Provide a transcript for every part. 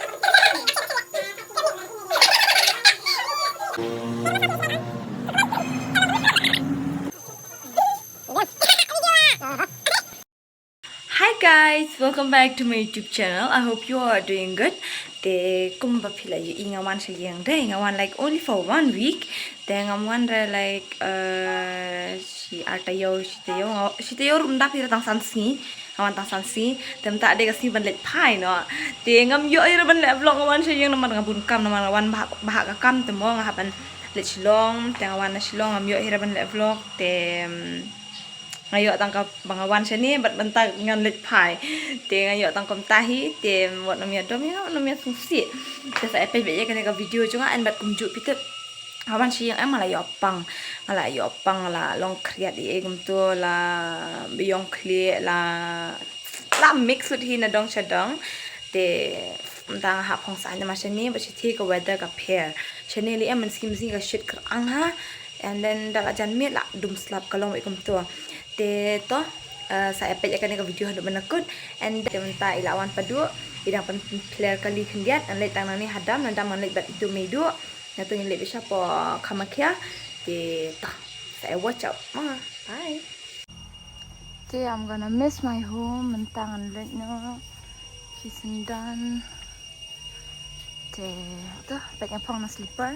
Hi guys, welcome back to my YouTube channel. I hope you are doing good. De kumba pila yu ingawan sayang de ingawan like only for 1 week. De ingawan like si artayo si tayo rumda pila tang sansi. Awan tang sansi. Dem tak ada kasi ban let pai no. De ngam yo ira ban let vlog ngawan sayang naman ngabun kam naman awan bahak kam temo ngahaban let silong. De ngawan na silong ngam yo ira ban let vlog de ngayo tangkap bangawan sini bat bentak ngan let pai te ngayo tangkap tahi te wat namia namia fungsi te sa epe be kan ka video juga an bat kunjuk pitet awan si yang amala yopang la long kriat di egum tu la beyond clear la mix with hina dong chadong te tang ha phong sa na masani ba si the ka weather ka pair chani li am skim ka shit ka angha and then dala jan mi la dum slap kalong egum tu te to saya pej akan ke video hendak menakut and menta ilawan padu idang pen player kali kendiat and let tang ni hadam nanda man let bat itu medu natu ni let bisa po kamakia te ta saya watch out bye. Okay, I'm gonna miss my home mentang let no kitchen done te to pej apong na slipper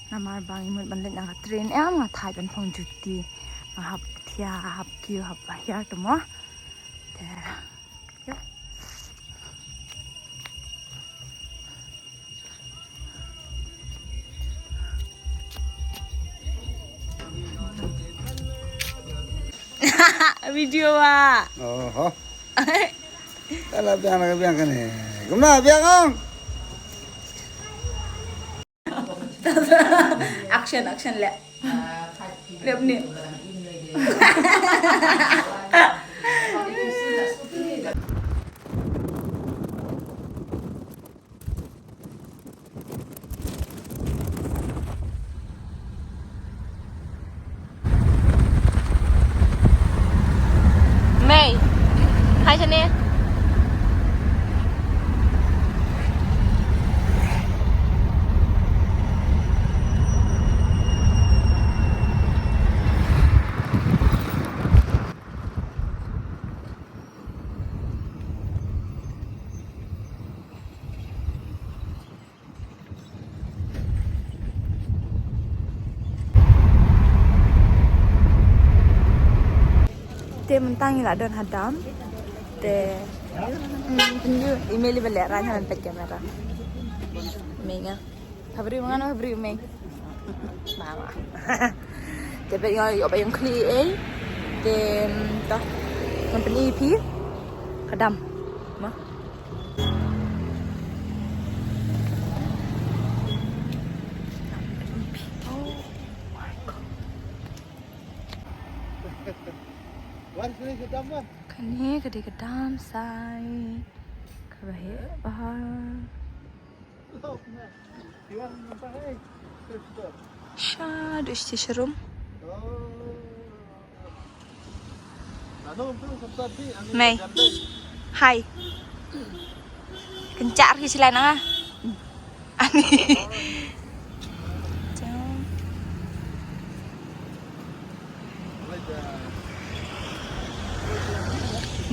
namar bang imut ban let na train am nga thai ban phong juti hap thia hap kiu hap bahir temo there yeah. Video oh kalau biang kan ni gimana biang ang action le ni May hai chane te mentang ila don hadam te email bele ranya nan pet kamera menga habri mangana habri meng mama te be yo bayong kli te ta company pi hadam ma Kani kadi kedam sai kabahe bahar shadu istisharum May hai kencar ki sila na ani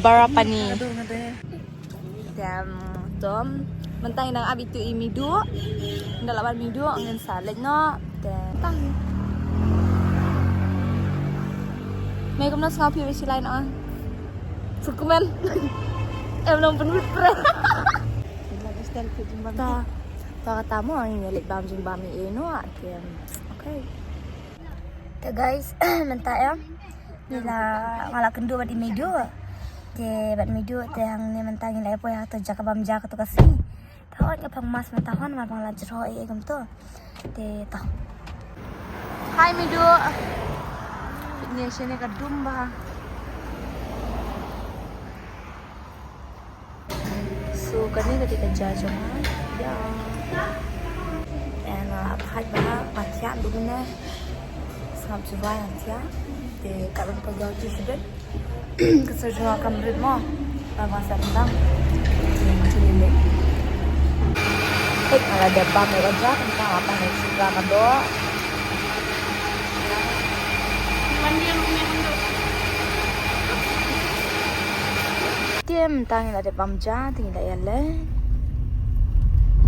Barapani. Dam tom mentang nang abi tu imidu. Ndalawan midu ngen salet no. Tang. Mai kom nas ngapi wisi lain ah. Sukumen. Em nong penut pre. Ta kata mo ang ngelit bam jing bam ni no akem. Okay. Okay guys, mentang ya. Nila ngala kendu di midu. Ke bat midu te hang ni mentang nila po ya to jaka bam jaka to kasi. Tawat ka pang mas mentahon ma pang lanjut ho gam to. Te ta. Hai midu. Ni sini ka dumba. So kani ketika jajo ya. And abhad ba patya dugna. Sab jubai antya. Te karon pa gaw ti sibet. Keserjua kamrit mo. Bangsa tentang hek ngala ada bam ya aja tentang apa nih suka kado. Dia mentang ada bam ja tinggal ya le.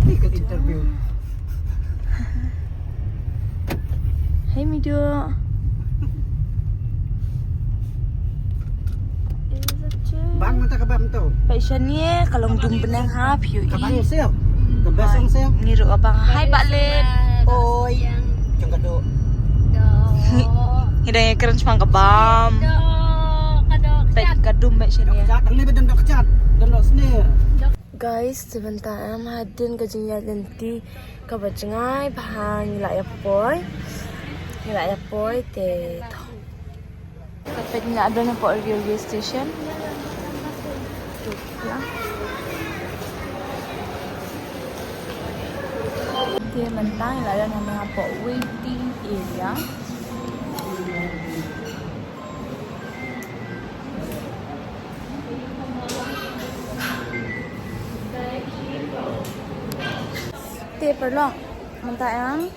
Ikut interview. Hey Mido. Bang mata kabam tu. Passionnya kalau dum benang ha piu Kabang ini. siap. The best song siap. Ngiru abang hai balik. Oi. Jom kado. Hidangnya keren cuma kebam. Pet kadum passionnya. Kat ni bedan dok kat. Dan dok snare. Guys, sebentar am hadin kejengnya nanti kebajengai bahan nilai apoy. Nilai apoy te. Kapag na ada na po railway station. Ya. Dia mentang ada nama po waiting area. Dia perlu mentang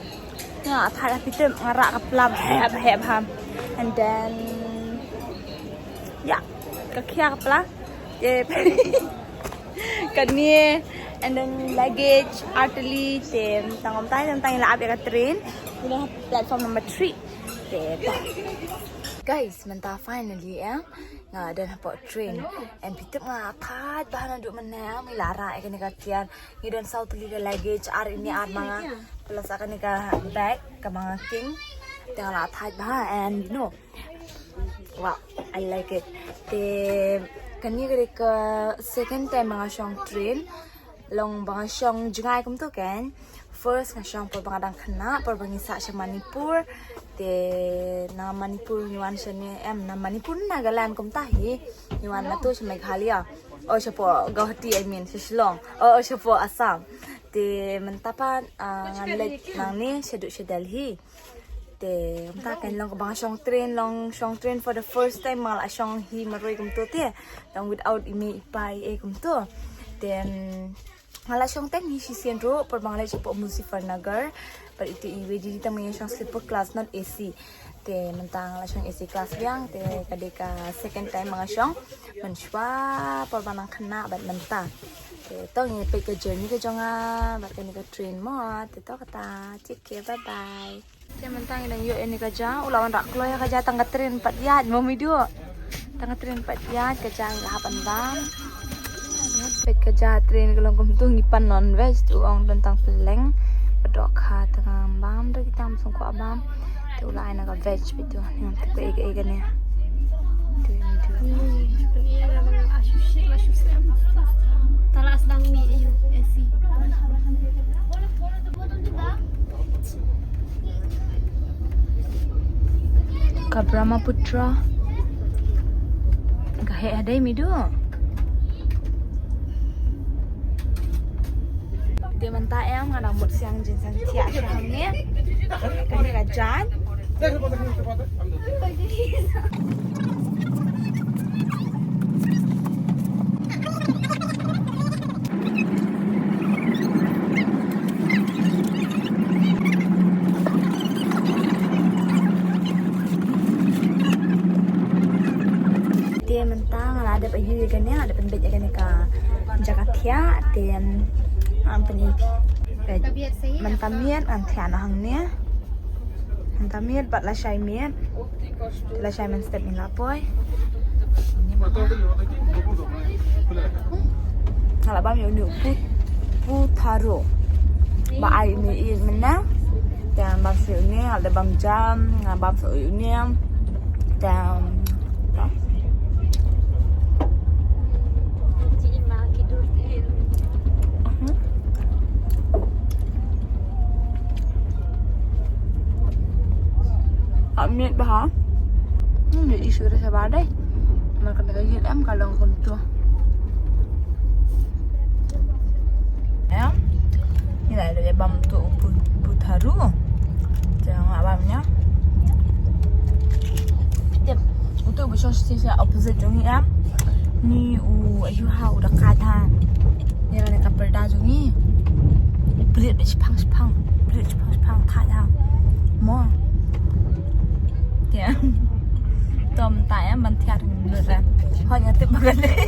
nga thai apitem ngarak kaplam heb ham and then ya kakia kapla kani and then luggage artillery tem tangom tai tentang la abia ka train ini platform number 3 te guys menta finally nga ada po train and pitem nga thai bahan duk mana mi lara ekani katian ngidan south liga luggage ar ini ar mga plus akan ka bag ka mga king tengah la thai bahan and you know wow I like it te kani gere ka second time mga syong train long mga syong jungay kum tu kan first nga syong por bangadang khana por bangisa sa Manipur te na Manipur yuan sa ni na Manipur Nagaland kum tahi yuan na tu sa Meghalaya o sa po Guwahati I mean sa Shillong o sa po Assam te mentapan nganlet nang ni sa Delhi te mtakan long bang syong train for the first time mal syong hi maroy kum to te long without imi ipai kum to then mala syong ten hi sisian ro por bangla po Muzaffarnagar par iti iwe di tamay syong sleeper class not AC te mentang la syong AC class biang te kadeka second time mga syong manshwa por banang khana bat menta te to ngi pe ka journey ka jonga bat ka ni ka train mo te to kata take bye bye. Dia mentang dan yuk ini kerja ulawan rak keluar kerja tangga train 4 yard mau video tangga train 4 yard kerja ngapan bam pet kerja train kalau kum tu ngipan non veg tu ong tentang peleng pedok kha tengah bam tu kita langsung ku abam tu ulai nak veg itu yang tu ega ni tu Talas dang mi esi. ka Brahmaputra gahe ada mi do dia mentah em ngana mut siang jin sang tia syang ni kani ka jan dia mentang ada bayu kan ya ada pembet kan ka Jakarta dan ampuni mentamian antian hangnya mentamian bat la syai mian la syai men step in lapoy kalau bam yo putaro ba ai mi menang dan bam ni ada bam jam bam ni dan miệt bà hả? Miệt isu rasa badai. Makan lagi em kalau ngom tu. Ya. Ini lah ada bam tu Putharu. Jangan abamnya. Tiếp untuk besok sisi opposite jungi em. Ni ayu ha udah kata. Dia kan kaperda jungi. Beli brit pang thả ra mò tiền tôm tại mình thiệt được ra họ nhặt tiếp cái này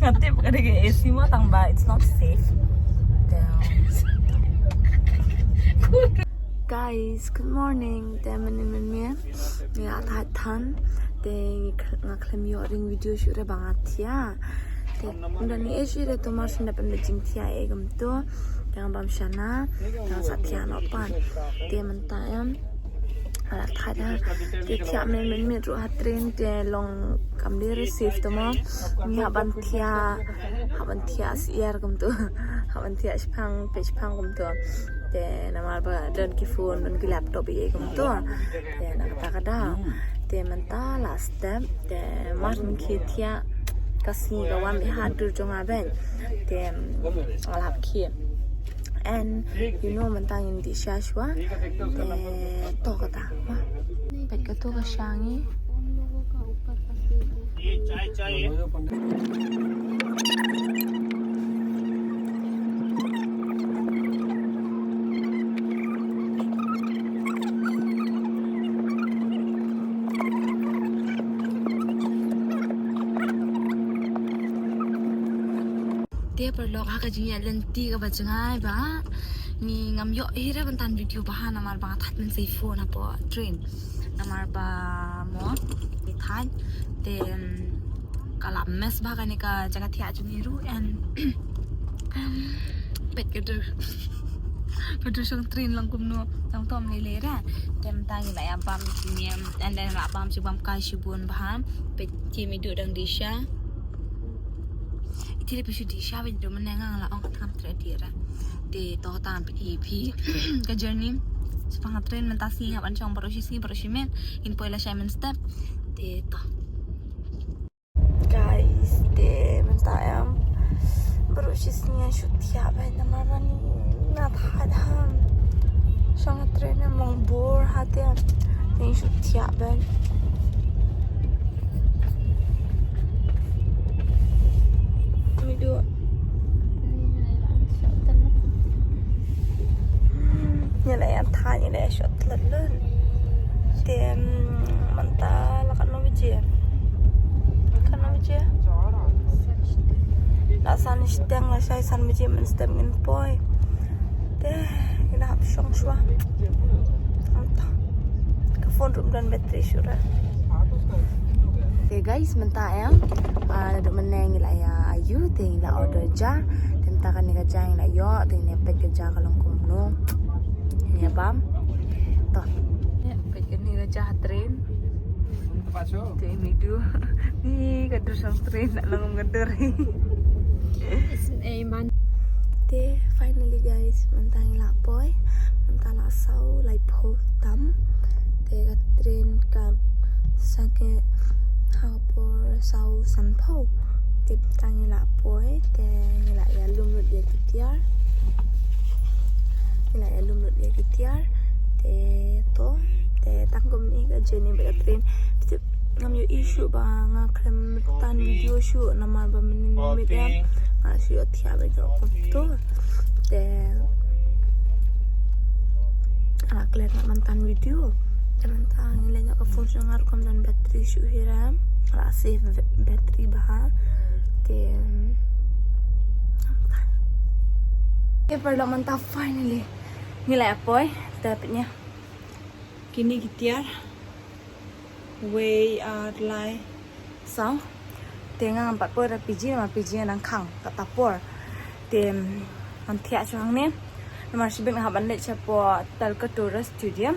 nhặt tiếp cái này AC mà tăng ba it's not safe. Guys, good morning. Mình thả than để ngakhlem yo ring video shoot ra bangat ya. Dan ni issue itu masih dapat menjing tiap egam tu dengan bam shana dengan satya nopan dia mentayam alat ada dia tiap men ruh train dia long kami receive tu mah ni haban tiap siar gam tu haban tiap sepang gam tu dia nama apa dan ki phone dan ki laptop egam tu dia nak kata dia mentah last step dia masih kitia kasih kawan lihat dulu jangan ben dem alap kia and you know mentang di shashwa to kata wah pet ketu kasyangi dia perlu kakak jinya lenti ke bacengai ba ni ngam yo hira bentan video bahan namar ba that men say phone apa train namar ba mo ni than te kalam mes ba kan ka jaga thia juniru and pet ke tu song train lang kumno tang tom le le ra tem tang la ya bam ni and then ra bam si bam kai shibun ba pet ki mi du dang dishaที่ได้ไปชุดดีชาเป็นดูมันแน่ง่างละอองกระทำเทรดเดียร์เดต่อตามไปEP กับ journey สปังเทรนมันตัดสิ่งอันช่องบริษัทเมนอินโพยละใช้มัน step เดต่อ guys เดมันตายบริษัทนี้ชุดที่อาเป็นน้ำมันน่าทานช่องเทรนมองบัวหาเดียนนี่ชุดที่อาเป็นดูนี่แหละทานนี่แหละชดเลื่อนเต็มมันตาแล้วกันน้องวิจิแล้วสันนิษฐานแล้วใช้สันวิจิมันสเต็มเงินป่อยเด้นี่นะช่องชัวมันตากับโฟนรูมดันแบตเตอรี่ชัวร์ Okay guys, mentayang ada meneng ila ya ayu ting la order ja tenta kan ni jang la yo ting ne pet ke ja kalong kumno ya bam to ya pet ke ni ja train tu video ni kader sang train nak langum kader te finally guys mentang ila boy mentala sau lai po tam te ka train kan sake hapor sau sanpau tip tang ila poi te ila ya lumut ya kitiar te to te tangkom ni ka jeni ba train tip ngam yo issue ba nga klem tan video shoot nama ba minit ya shoot thia ba jo to te ala kler na mantan video tentang nilainya ke fungsi ngarkom dan bateri syuhiram ala save bateri baha dan ya perlu mantap finally nilai apa dapatnya kini gitiar way lai sang dengan 4 per PG nama PG nang khang kata por tem antia chang ne nama sibeng ha ban le chapo tal ka tourist stadium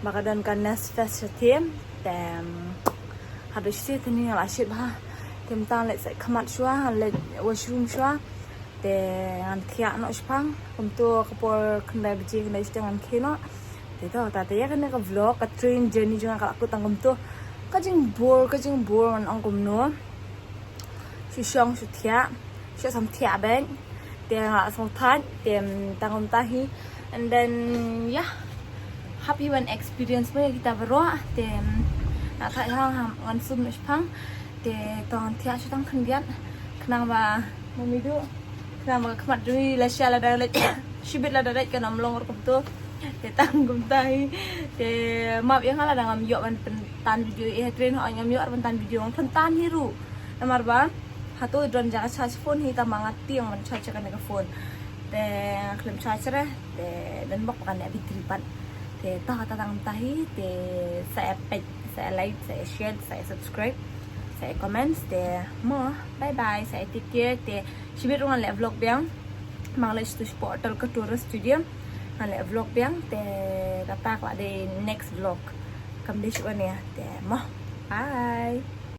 maka dan kan nas fest team tem habis itu ni ala shit bah tem tan le sai khamat shwa le washroom shwa te an thia no spang untuk kapor kendai biji kendai dengan kino te to ta te ya kan ka vlog ka train journey juga ka aku tangkum tu ka jing bor man angkum no si shong su thia si sam thia ben te nga song than tem tangkum tahi and then yeah happy one experience boleh kita berdoa tem nak tak hang ngan sum spang te ton thia sutang kendian kenang ba memidu kenang ba khamat dui la shala da le shibit la dadat ka namlong or tu te tanggum tai te map yang hala dangam yo man pentan video train ho ngam yo pentan video ang pentan hiru namar ba hatu dron jaga charge phone hi ta mangati yang man charge kan ka phone te klem charge re te dan bok kan ya bitripan te ta tang tahi te saya page saya like saya share saya subscribe saya comments te mo bye bye saya take care te shibit ngan le vlog biang mang le stu portal ke tourist studio ngan le vlog biang te dapat wa de next vlog kam de shwa ne te mo bye